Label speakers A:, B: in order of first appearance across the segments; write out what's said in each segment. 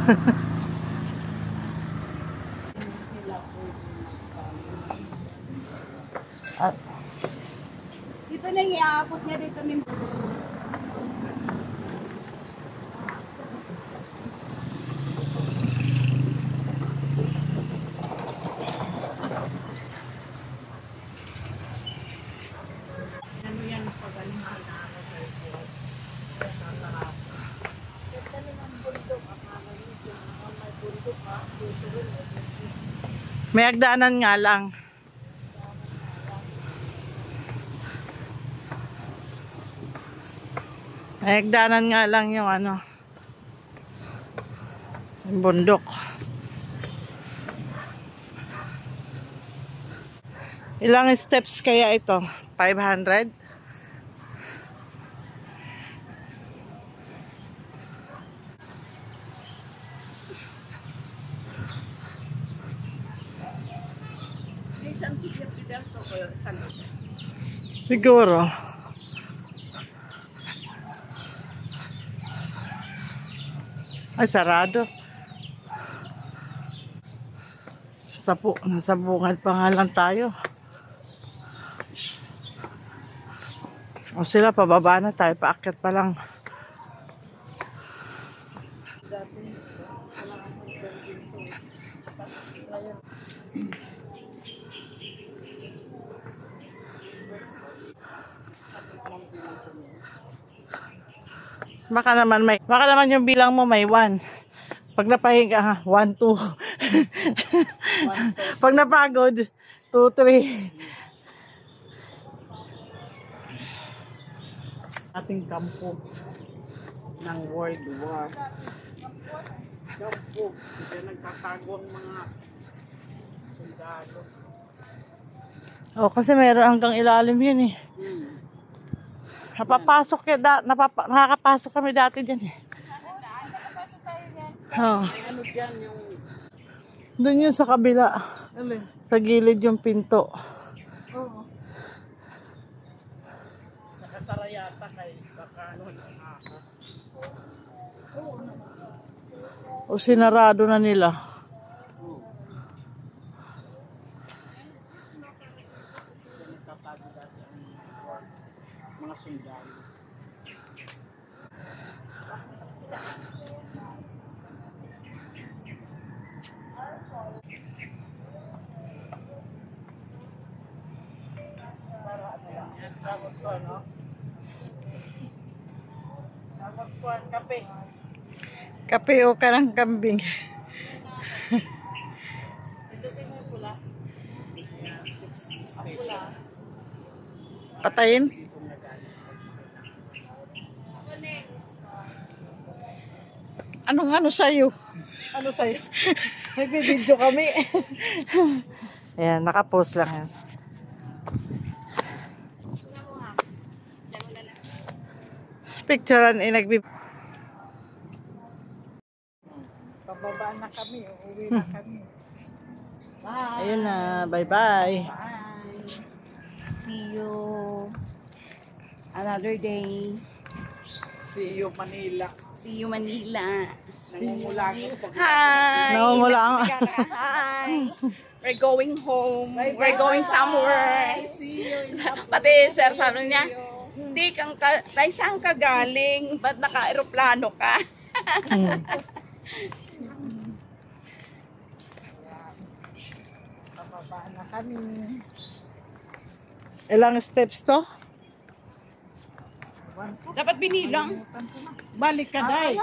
A: At
B: Dito na iaabot niya dito ni
A: may hagdanan nga lang. May hagdanan nga lang yung ano, yung bundok. Ilang steps kaya ito? 500? Siguro. Ay, sarado. Nasa bungad pa nga lang tayo. O sila, pababa na tayo. Paakyat pa lang. Baka naman yung bilang mo may 1. Pag napahinga, 1, 2. Pag napagod, 2, 3. Ating kampo ng World War. Kampo. Diyan nagtatago ang mga sundalo. Oh, kasi meron hanggang ilalim yun eh. Nakakapasok kami dati dyan eh.
B: nakapasok tayo niyan.
A: Oh.
B: Ano diyan yung
A: Doon yun sa kabila. Sa gilid yung pinto.
B: Oo.
A: Nakasara yata kay baka ano ng ahas. O sinarado na nila. Mga sundalo. Kape. Kape o karang kambing. Patayin? Ano sa'yo? Ano sa'yo? Nagbibidyo kami. Ayan, nakapost lang yan. Picturean pababa na kami, uuwi na kami. Bye. Ayun na, bye-bye.
B: Bye. See you another day.
A: See you Manila.
B: See you Manila.
A: Nangungulagot.
B: Hi.
A: Nangungulagot.
B: Hi. We're going home. Bye. We're going somewhere.
A: See you in
B: Pati sir sabi niya, hindi kang saan ka galing? Ba't naka-aeroplano ka?
A: Pababa na kami. Ilang steps to?
B: Dapat binilang.
A: Balik ka, Day.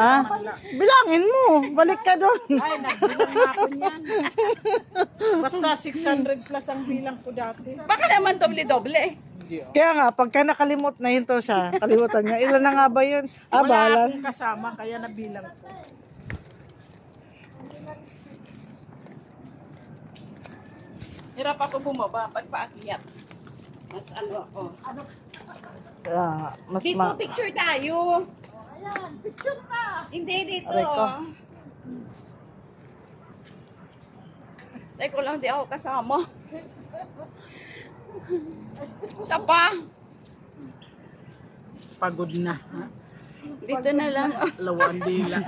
A: Ha? Bilangin mo. Balik ka doon.
C: Ay, nagbilang na ako niyan. Basta 600 plus ang bilang ko dati.
B: Baka naman doble-doble.
A: Kaya nga, pagka nakalimot na hinto siya, kalimutan niya. Ilan na nga ba yun?
C: Wala
A: Balan.
C: akong kasama, kaya nabilang ko.
B: Hirap ako bumaba pag paakyat. Mas ano ako.
A: Mas
B: Dito, picture tayo.
C: Ayan, picture na.
B: Hindi, dito.
A: Aray ko.
B: Teko lang, di ako kasama. Isa pa.
C: Pagod na.
B: Dito na lang.
C: Lawang dila.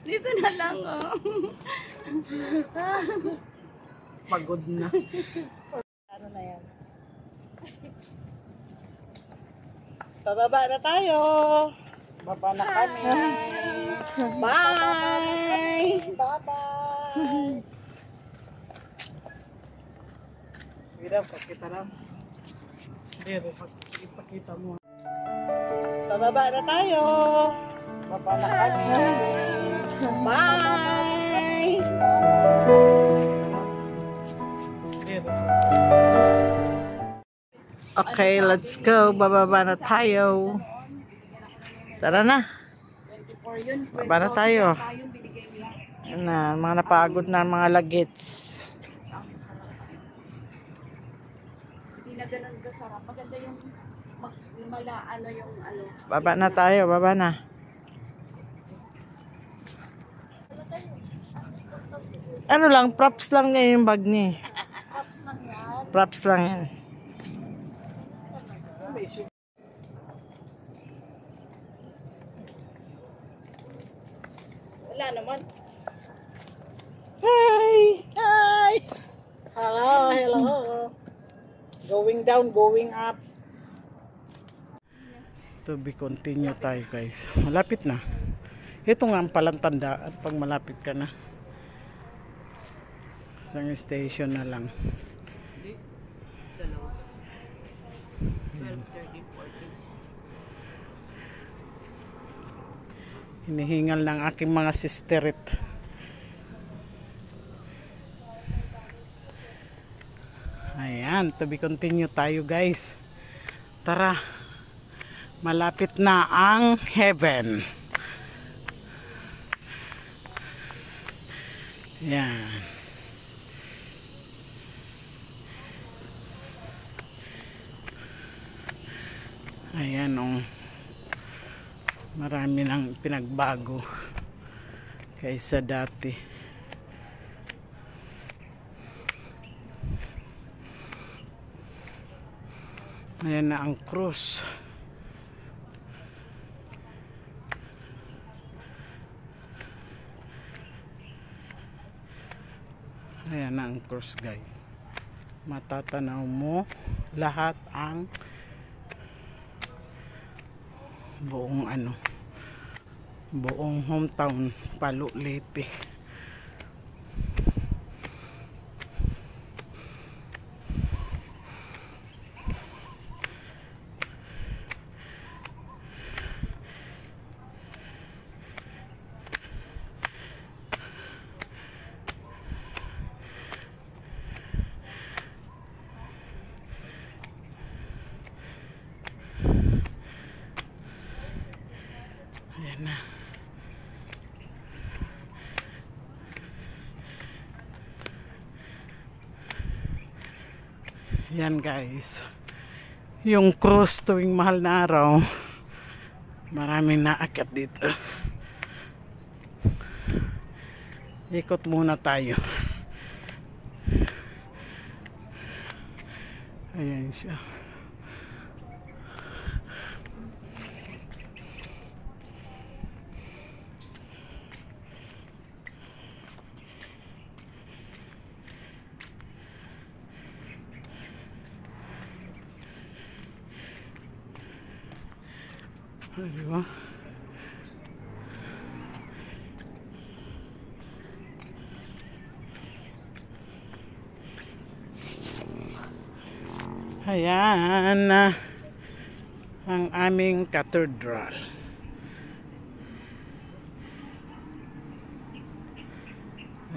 B: Dito na lang, oh.
A: Pagod na.
C: Ano na yan? Pababa na tayo.
A: Baba na kami.
C: Bye! Bye-bye!
A: Mira, pakita lang. Hindi, ipakita mo.
C: Pababa na tayo.
A: Baba na kami.
C: Bye! Okay, let's go. Bababa na tayo. Tara na. Baba na tayo. Yan na, mga napagod na mga lagits.
B: Hindi na ganun kasarap. Maganda yung ano.
C: Baba na tayo, baba na. Ano lang, props lang niya yung bag niya. Props lang yan.
B: Wala naman.
C: Hi! Hi! Hello, hello. Going down, going up. To be continue tayo guys. Malapit na. Ito nga ang palang tandaan pag malapit ka na. Isang station na lang.
B: Dalawa. 12, 13, 14.
C: Hinihingal ng aking mga sisterit. Ayan, to be continue tayo guys. Tara. Malapit na ang heaven. Yan. Ayan o. Marami nang pinagbago kaysa dati. Ayan na ang cross. Ayan na ang cross guys. Matatanaw mo lahat ang buong buong hometown Palo Leyte. Ayan na. Yan guys. Yung cruise tuwing mahal na araw. Maraming naakyat dito. Ikot muna tayo. Ayan siya. Diba? Ayan ang aming cathedral.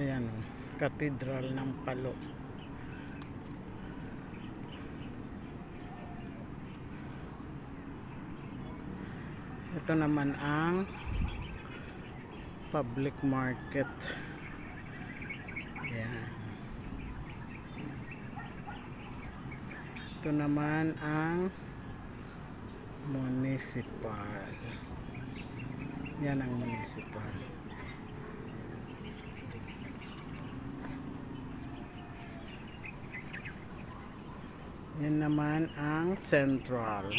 C: Ayan o, cathedral ng Palo. Ito naman ang public market. Ayan. Ito naman ang municipal. Yan ang municipal. Yan naman ang central.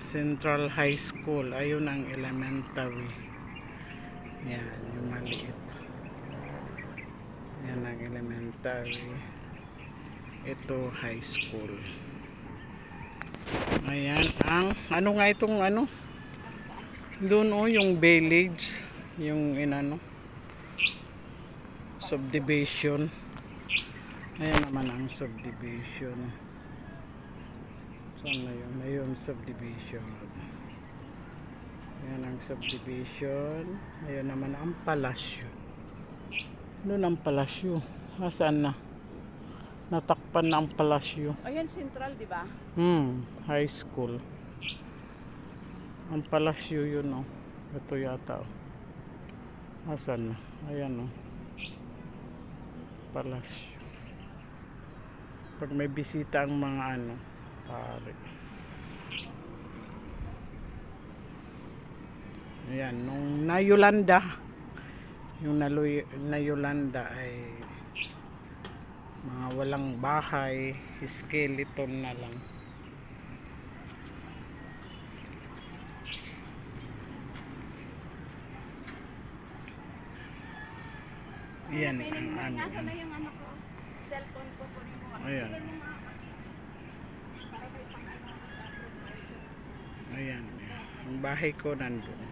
C: Central High School. Ayun ang elementary. Yan, yung maliit. Yan ang elementary. Ito high school. Ayan ang ano nga itong ano? Doon yung village, yung inano subdivision. Ayan naman ang subdivision. Saan na yun? Ayun subdivision. Ayan ang subdivision. Ayun naman ang palasyo. Doon ang palasyo. Saan na? Natakpan na ang palasyo.
B: Ayan, Central, di ba?
C: High school. Ang palasyo yun, oh. Ito yata, oh. Asan na? Ayan, oh. Palasyo. Pag may bisita ang mga ano, pare. Ayan, nung na-Yolanda, yung na-Yolanda ay mga walang bahay, skeleton na lang. Ayan ang ano.
B: Nasaan na yung ano ko? Cellphone ko po.
C: Ayan. Ayan. Ang bahay ko nandun.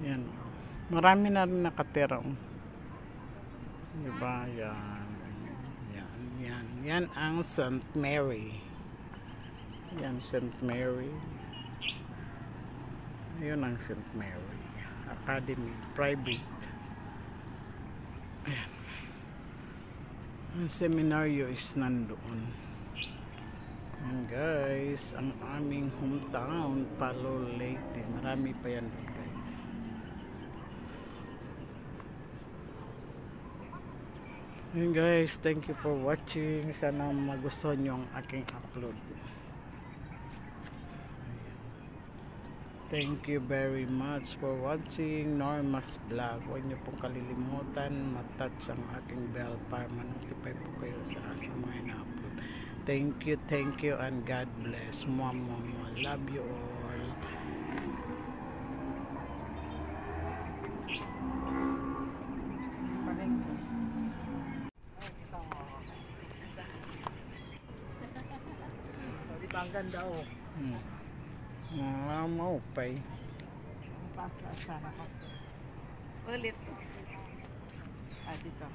C: Yan. Marami na rin nakatira. Diba? Yan. Yan. Yan. Yan ang St. Mary. Yan St. Mary. Yun ang St. Mary. Academy. Private. Ayan. Ang seminaryo is nandoon. Yan guys. Ang aming hometown. Palo Leyte. Marami pa yan guys. Yun guys, thank you for watching. Sana magustuhan nyo ang aking upload. Thank you very much for watching Norma's Vlog. Huwag nyo pong kalilimutan matouch ang aking bell para ma-notify po kayo sa aking mga ina-upload. Thank you, and God bless. Mama, love you all.
A: Ang ganda, oh.
C: Maupay.
A: Pasa sana ko.
B: Ulit.
A: Dito.